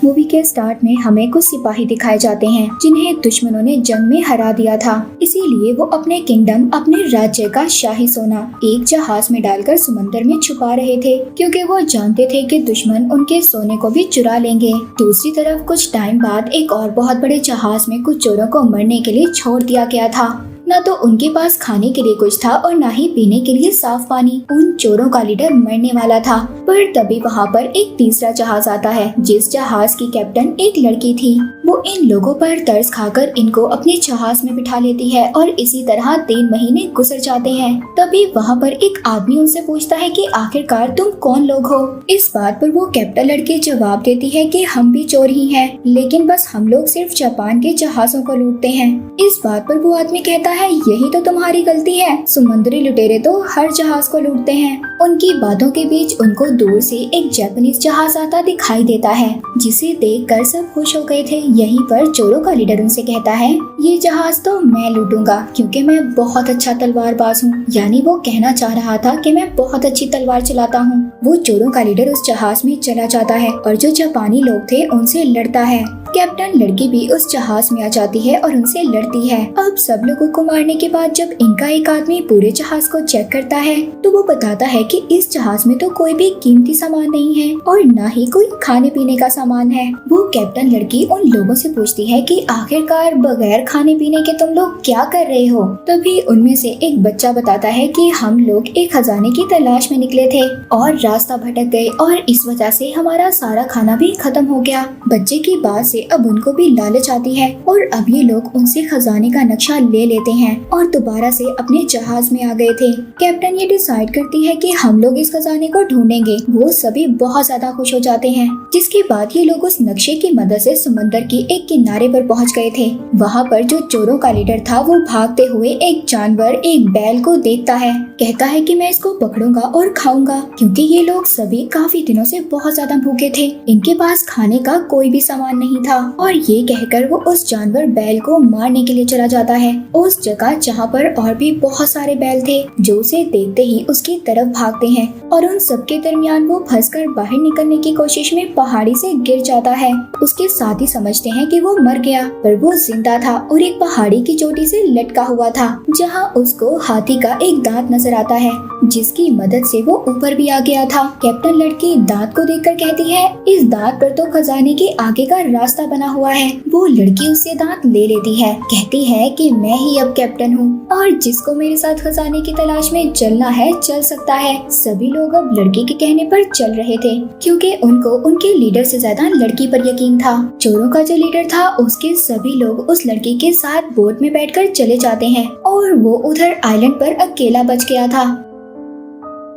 Movie के start में हमें कुछ सिपाही दिखाए जाते हैं जिन्हें दुश्मनों ने जंग में हरा दिया था। इसीलिए वो अपने किंगडम, अपने राज्य का शाही सोना एक जहाज में डालकर समंदर में छुपा रहे थे, क्योंकि वो जानते थे कि दुश्मन उनके सोने को भी चुरा लेंगे। दूसरी तरफ कुछ टाइम बाद एक और बहुत बड़े जहाज में कुछ चोरों को मरने के लिए छोड़ दिया गया था। न तो उनके पास खाने के लिए कुछ था और न ही पीने के लिए साफ पानी। उन चोरों का लीडर मरने वाला था, पर तभी वहाँ पर एक तीसरा जहाज आता है जिस जहाज की कैप्टन एक लड़की थी। वो इन लोगों पर तरस खाकर इनको अपने जहाज में बिठा लेती है और इसी तरह 3 महीने गुजर जाते हैं। तभी वहाँ पर एक आदमी उनसे पूछता है कि आखिरकार तुम कौन लोग हो। इस बात पर वो कैप्टन लड़की जवाब देती है कि हम भी चोर ही हैं, लेकिन बस हम लोग सिर्फ जापान के जहाजों को लूटते हैं। इस बात पर वो आदमी कहता है यही तो तुम्हारी गलती है, समुद्री लुटेरे तो हर जहाज को लूटते हैं। उनकी बातों के बीच उनको दूर से एक जापानीज जहाज आता दिखाई देता है, जिसे देखकर सब खुश हो गए थे। यहीं पर चोरों का लीडर उनसे कहता है ये जहाज तो मैं लूटूंगा क्योंकि मैं बहुत अच्छा तलवारबाज हूँ। यानी वो कहना चाह रहा था कि मैं बहुत अच्छी तलवार चलाता हूँ। वो चोरों का लीडर उस जहाज में चला जाता है और जो जापानी लोग थे उनसे लड़ता है। कैप्टन लड़की भी उस जहाज में आ जाती है और उनसे लड़ती है। अब सब लोगों को मारने के बाद जब इनका एक आदमी पूरे जहाज को चेक करता है तो वो बताता है कि इस जहाज में तो कोई भी कीमती सामान नहीं है और न ही कोई खाने पीने का सामान है। वो कैप्टन लड़की उन लोगों से पूछती है कि आखिरकार बगैर खाने पीने के तुम लोग क्या कर रहे हो। तभी उनमें से एक बच्चा बताता है कि हम लोग एक खजाने की तलाश में निकले थे और रास्ता भटक गए और इस वजह से हमारा सारा खाना भी खत्म हो गया। बच्चे की बात से अब उनको भी लालच आती है और अब ये लोग उनसे खजाने का नक्शा ले लेते हैं और दोबारा से अपने जहाज में आ गए थे। कैप्टन ये डिसाइड करती है कि हम लोग इस खजाने को ढूंढेंगे। वो सभी बहुत ज्यादा खुश हो जाते हैं, जिसके बाद ये लोग उस नक्शे की मदद से समंदर की एक किनारे पर पहुंच गए थे। वहाँ पर जो चोरों का लीडर था वो भागते हुए एक जानवर, एक बैल को देखता है। कहता है कि मैं इसको पकड़ूंगा और खाऊंगा, क्योंकि ये लोग सभी काफी दिनों से बहुत ज्यादा भूखे थे। इनके पास खाने का कोई भी सामान नहीं था और ये कहकर वो उस जानवर बैल को मारने के लिए चला जाता है उस जगह जहाँ पर और भी बहुत सारे बैल थे, जो उसे देखते ही उसकी तरफ भागते हैं और उन सबके दरमियान वो फंसकर बाहर निकलने की कोशिश में पहाड़ी से गिर जाता है। उसके साथ ही समझते हैं कि वो मर गया, पर वो जिंदा था और एक पहाड़ी की चोटी से लटका हुआ था, जहाँ उसको हाथी का एक दांत नजर आता है, जिसकी मदद से वो ऊपर भी आ गया था। कैप्टन लड़की दांत को देखकर कहती है इस दांत पर तो खजाने के आगे का रास्ता बना हुआ है। वो लड़की उससे दांत ले लेती है, कहती है कि मैं ही अब कैप्टन हूँ और जिसको मेरे साथ खजाने की तलाश में चलना है चल सकता है। सभी लोग अब लड़की के कहने पर चल रहे थे, क्योंकि उनको उनके लीडर से ज्यादा लड़की पर यकीन था। चोरों का जो लीडर था उसके सभी लोग उस लड़की के साथ बोट में बैठकर चले जाते हैं और वो उधर आइलैंड पर अकेला बच गया था।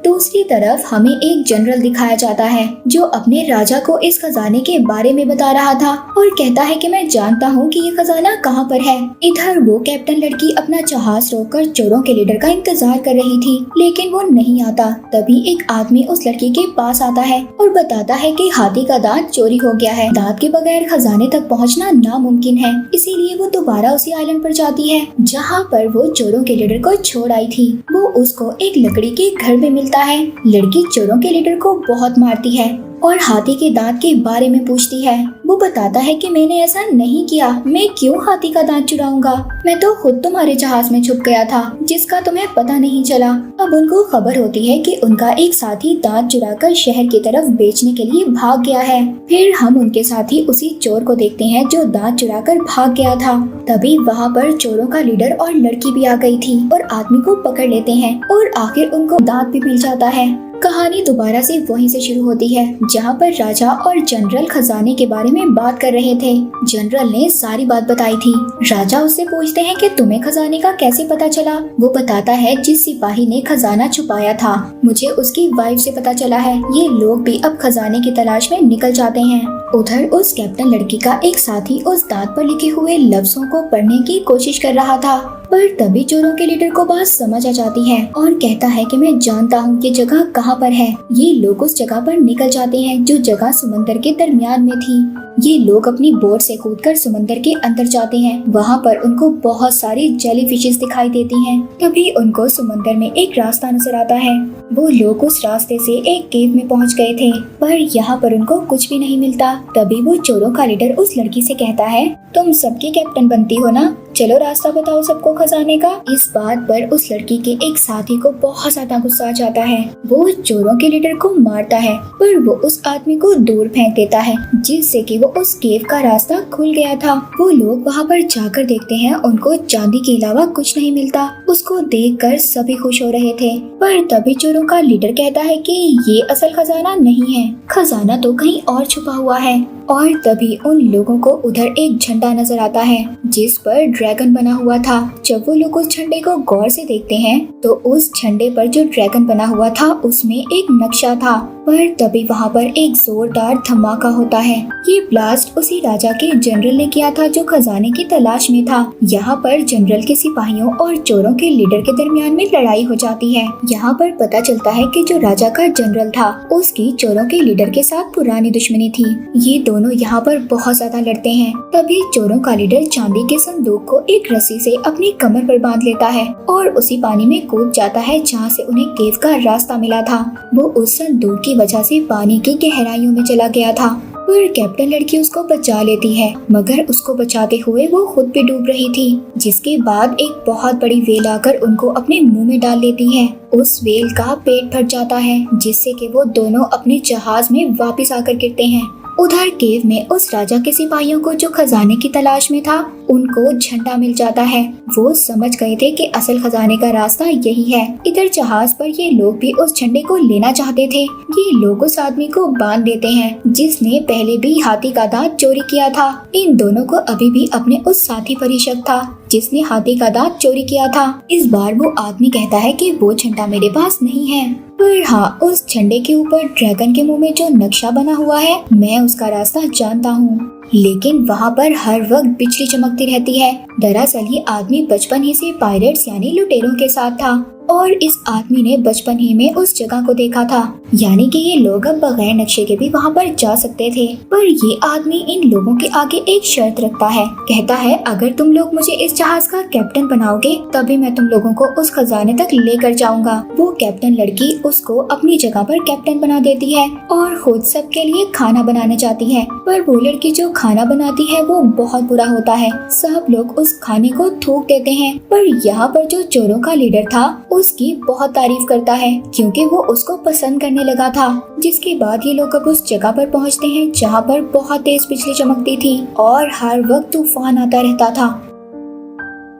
दूसरी तरफ हमें एक जनरल दिखाया जाता है जो अपने राजा को इस खजाने के बारे में बता रहा था और कहता है कि मैं जानता हूँ कि ये खजाना कहाँ पर है। इधर वो कैप्टन लड़की अपना जहाज रोककर चोरों के लीडर का इंतजार कर रही थी, लेकिन वो नहीं आता। तभी एक आदमी उस लड़की के पास आता है और बताता है कि हाथी का दांत चोरी हो गया है। दांत के बगैर खजाने तक पहुँचना नामुमकिन है, इसीलिए वो दोबारा उसी आइलैंड पर जाती है जहाँ पर वो चोरों के लीडर को छोड़ आई थी। वो उसको एक लकड़ी के घर में मिलता है। लड़की चोरों के लीडर को बहुत मारती है और हाथी के दांत के बारे में पूछती है। वो बताता है कि मैंने ऐसा नहीं किया, मैं क्यों हाथी का दांत चुराऊंगा, मैं तो खुद तुम्हारे जहाज में छुप गया था जिसका तुम्हें पता नहीं चला। अब उनको खबर होती है कि उनका एक साथी दांत चुराकर शहर की तरफ बेचने के लिए भाग गया है। फिर हम उनके साथी उसी चोर को देखते हैं जो दांत चुराकर भाग गया था। तभी वहाँ पर चोरों का लीडर और लड़की भी आ गई थी और आदमी को पकड़ लेते हैं और आखिर उनको दांत भी मिल जाता है। कहानी दोबारा से वहीं से शुरू होती है जहाँ पर राजा और जनरल खजाने के बारे में बात कर रहे थे। जनरल ने सारी बात बताई थी। राजा उससे पूछते हैं कि तुम्हें खजाने का कैसे पता चला। वो बताता है जिस सिपाही ने खजाना छुपाया था मुझे उसकी वाइफ से पता चला है। ये लोग भी अब खजाने की तलाश में निकल जाते हैं। उधर उस कैप्टन लड़की का एक साथी उस दांत पर लिखे हुए लफ्जों को पढ़ने की कोशिश कर रहा था, पर तभी चोरों के लीडर को बात समझ आ जाती है और कहता है कि मैं जानता हूँ ये जगह कहाँ पर है। ये लोग उस जगह पर निकल जाते हैं जो जगह समंदर के दरमियान में थी। ये लोग अपनी बोट से कूदकर समंदर के अंदर जाते हैं। वहाँ पर उनको बहुत सारी जेली फिशेस दिखाई देती हैं। तभी उनको समंदर में एक रास्ता नजर आता है। वो लोग उस रास्ते से एक केव में पहुँच गए थे, पर यहाँ पर उनको कुछ भी नहीं मिलता। तभी वो चोरों का लीडर उस लड़की से कहता है, तुम सबकी कैप्टन बनती हो ना, चलो रास्ता बताओ सबको खजाने का। इस बात पर उस लड़की के एक साथी को बहुत ज्यादा गुस्सा आ जाता है। वो चोरों के लीडर को मारता है, पर वो उस आदमी को दूर फेंक देता है, जिससे कि वो उस केव का रास्ता खुल गया था। वो लोग वहाँ पर जाकर देखते हैं, उनको चांदी के अलावा कुछ नहीं मिलता। उसको देखकर सभी खुश हो रहे थे, पर तभी चोरों का लीडर कहता है कि ये असल खजाना नहीं है, खजाना तो कहीं और छुपा हुआ है। और तभी उन लोगों को उधर एक झंडा नजर आता है, जिस पर ड्रैगन बना हुआ था। जब वो लोग उस झंडे को गौर से देखते हैं, तो उस झंडे पर जो ड्रैगन बना हुआ था उसमें एक नक्शा था। पर तभी वहाँ पर एक जोरदार धमाका होता है। ये ब्लास्ट उसी राजा के जनरल ने किया था जो खजाने की तलाश में था। यहाँ पर जनरल के सिपाहियों और चोरों के लीडर के दरमियान में लड़ाई हो जाती है। यहाँ पर पता चलता है कि जो राजा का जनरल था उसकी चोरों के लीडर के साथ पुरानी दुश्मनी थी। ये दोनों यहाँ पर बहुत ज्यादा लड़ते हैं। तभी चोरों का लीडर चांदी के संदूक को एक रस्सी से अपनी कमर पर बांध लेता है और उसी पानी में कूद जाता है जहाँ से उन्हें केव का रास्ता मिला था। वो उस संदूक की वजह से पानी की गहराइयों में चला गया था, पर कैप्टन लड़की उसको बचा लेती है, मगर उसको बचाते हुए वो खुद भी डूब रही थी। जिसके बाद एक बहुत बड़ी वेल आकर उनको अपने मुंह में डाल लेती है। उस वेल का पेट फट जाता है, जिससे कि वो दोनों अपने जहाज में वापस आकर गिरते हैं। उधर केव में उस राजा के सिपाहियों को जो खजाने की तलाश में था, उनको झंडा मिल जाता है। वो समझ गए थे कि असल खजाने का रास्ता यही है। इधर जहाज पर ये लोग भी उस झंडे को लेना चाहते थे। ये लोग उस आदमी को बांध देते हैं, जिसने पहले भी हाथी का दांत चोरी किया था। इन दोनों को अभी भी अपने उस साथी पर ही शक था जिसने हाथी का दांत चोरी किया था। इस बार वो आदमी कहता है कि वो झंडा मेरे पास नहीं है, पर हाँ, उस झंडे के ऊपर ड्रैगन के मुंह में जो नक्शा बना हुआ है, मैं उसका रास्ता जानता हूँ। लेकिन वहाँ पर हर वक्त बिजली चमकती रहती है। दरअसल ये आदमी बचपन ही से पायरेट्स यानी लुटेरों के साथ था, और इस आदमी ने बचपन ही में उस जगह को देखा था, यानी कि ये लोग अब बगैर नक्शे के भी वहाँ पर जा सकते थे। पर ये आदमी इन लोगों के आगे एक शर्त रखता है। कहता है, अगर तुम लोग मुझे इस जहाज का कैप्टन बनाओगे तभी मैं तुम लोगों को उस खजाने तक लेकर जाऊंगा। वो कैप्टन लड़की उसको अपनी जगह पर कैप्टन बना देती है और खुद सबके लिए खाना बनाने जाती है। पर वो लड़की जो खाना बनाती है वो बहुत बुरा होता है। सब लोग उस खाने को थूक देते हैं, पर यहाँ पर जो चोरों का लीडर था उसकी बहुत तारीफ करता है, क्योंकि वो उसको पसंद करने लगा था। जिसके बाद ये लोग अब उस जगह पर पहुँचते हैं जहाँ पर बहुत तेज बिजली चमकती थी और हर वक्त तूफान आता रहता था।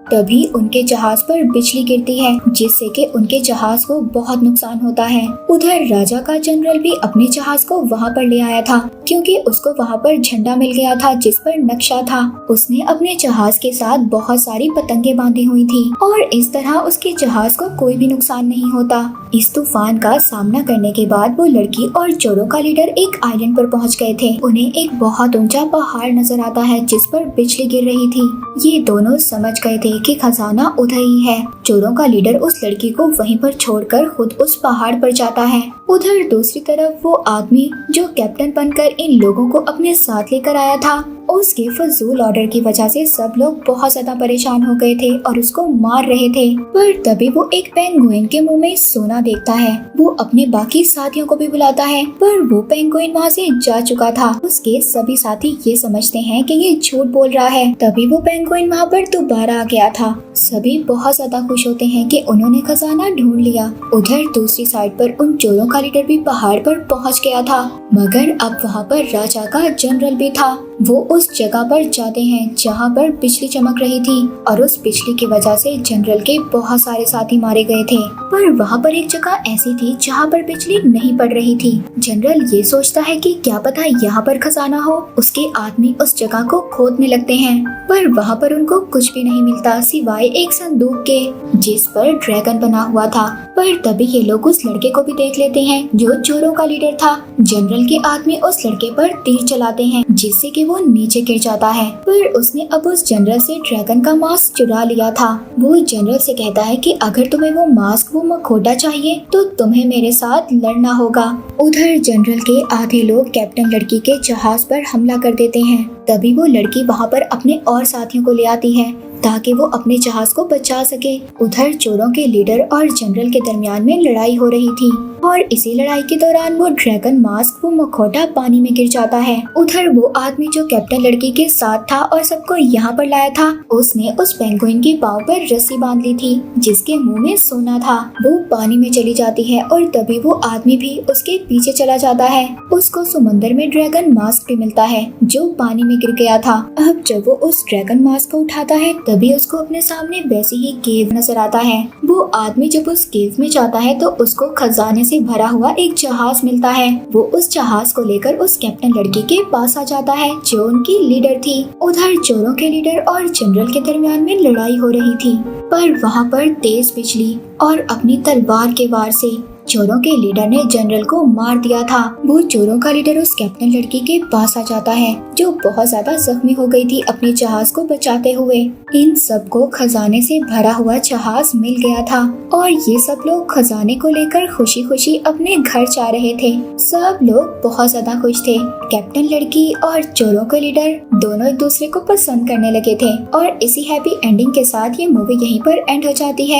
तभी उनके जहाज पर बिजली गिरती है, जिससे कि उनके जहाज को बहुत नुकसान होता है। उधर राजा का जनरल भी अपने जहाज को वहाँ पर ले आया था, क्योंकि उसको वहाँ पर झंडा मिल गया था जिस पर नक्शा था। उसने अपने जहाज के साथ बहुत सारी पतंगे बांधी हुई थी और इस तरह उसके जहाज को कोई भी नुकसान नहीं होता। इस तूफान का सामना करने के बाद वो लड़की और चोरों का लीडर एक आइलैंड पर पहुँच गए थे। उन्हें एक बहुत ऊंचा पहाड़ नजर आता है जिस पर बिजली गिर रही थी। ये दोनों समझ गए थे कि खजाना उधर ही है। चोरों का लीडर उस लड़की को वहीं पर छोड़कर खुद उस पहाड़ पर जाता है। उधर दूसरी तरफ वो आदमी जो कैप्टन बनकर इन लोगों को अपने साथ लेकर आया था, उसके फजूल ऑर्डर की वजह से सब लोग बहुत ज्यादा परेशान हो गए थे और उसको मार रहे थे। पर तभी वो एक पेंगुइन के मुंह में सोना देखता है। वो अपने बाकी साथियों को भी बुलाता है, पर वो पेंगुइन वहाँ से जा चुका था। उसके सभी साथी ये समझते हैं कि ये झूठ बोल रहा है। तभी वो पेंगुइन वहाँ पर दोबारा आ गया था। सभी बहुत ज्यादा खुश होते हैं कि उन्होंने खजाना ढूंढ लिया। उधर दूसरी साइड पर उन चोरों का लीडर भी पहाड़ पर पहुँच गया था, मगर अब वहाँ पर राजा का जनरल भी था। वो उस जगह पर जाते हैं जहाँ पर बिजली चमक रही थी और उस बिजली की वजह से जनरल के बहुत सारे साथी मारे गए थे। पर वहाँ पर एक जगह ऐसी थी जहाँ पर बिजली नहीं पड़ रही थी। जनरल ये सोचता है कि क्या पता यहाँ पर खजाना हो। उसके आदमी उस जगह को खोदने लगते हैं, पर वहाँ पर उनको कुछ भी नहीं मिलता सिवाय एक संदूक के जिस पर ड्रैगन बना हुआ था। पर तभी ये लोग उस लड़के को भी देख लेते हैं जो चोरों का लीडर था। जनरल के आदमी उस लड़के पर तीर चलाते हैं, जिससे कि वो नीचे नीचे गिर जाता है। पर उसने अब उस जनरल से ड्रैगन का मास्क चुरा लिया था। वो जनरल से कहता है कि अगर तुम्हें वो मास्क वो मखौटा चाहिए तो तुम्हें मेरे साथ लड़ना होगा। उधर जनरल के आधे लोग कैप्टन लड़की के जहाज पर हमला कर देते हैं। तभी वो लड़की वहाँ पर अपने और साथियों को ले आती है ताकि वो अपने जहाज को बचा सके। उधर चोरों के लीडर और जनरल के दरमियान में लड़ाई हो रही थी और इसी लड़ाई के दौरान वो ड्रैगन मास्क वो मखौटा पानी में गिर जाता है। उधर वो आदमी जो कैप्टन लड़की के साथ था और सबको यहाँ पर लाया था, उसने उस पेंगुइन के पाँव पर रस्सी बांध ली थी जिसके मुंह में सोना था। वो पानी में चली जाती है और तभी वो आदमी भी उसके पीछे चला जाता है। उसको समुद्र में ड्रैगन मास्क भी मिलता है जो पानी में गिर गया था। अब जब वो उस ड्रैगन मास्क को उठाता है तभी उसको अपने सामने वैसी ही केव नजर आता है। वो आदमी जब उस केव में जाता है तो उसको खजाने से भरा हुआ एक जहाज मिलता है। वो उस जहाज को लेकर उस कैप्टन लड़की के पास आ जाता है जो उनकी लीडर थी। उधर चोरों के लीडर और जनरल के दरमियान में लड़ाई हो रही थी, पर वहाँ पर तेज बिजली और अपनी तलवार के वार से चोरों के लीडर ने जनरल को मार दिया था। वो चोरों का लीडर उस कैप्टन लड़की के पास आ जाता है जो बहुत ज्यादा जख्मी हो गई थी अपने जहाज को बचाते हुए। इन सबको खजाने से भरा हुआ जहाज मिल गया था और ये सब लोग खजाने को लेकर खुशी खुशी अपने घर जा रहे थे। सब लोग बहुत ज्यादा खुश थे। कैप्टन लड़की और चोरों के लीडर दोनों एक दूसरे को पसंद करने लगे थे और इसी हैप्पी एंडिंग के साथ ये मूवी यहीं पर एंड हो जाती है।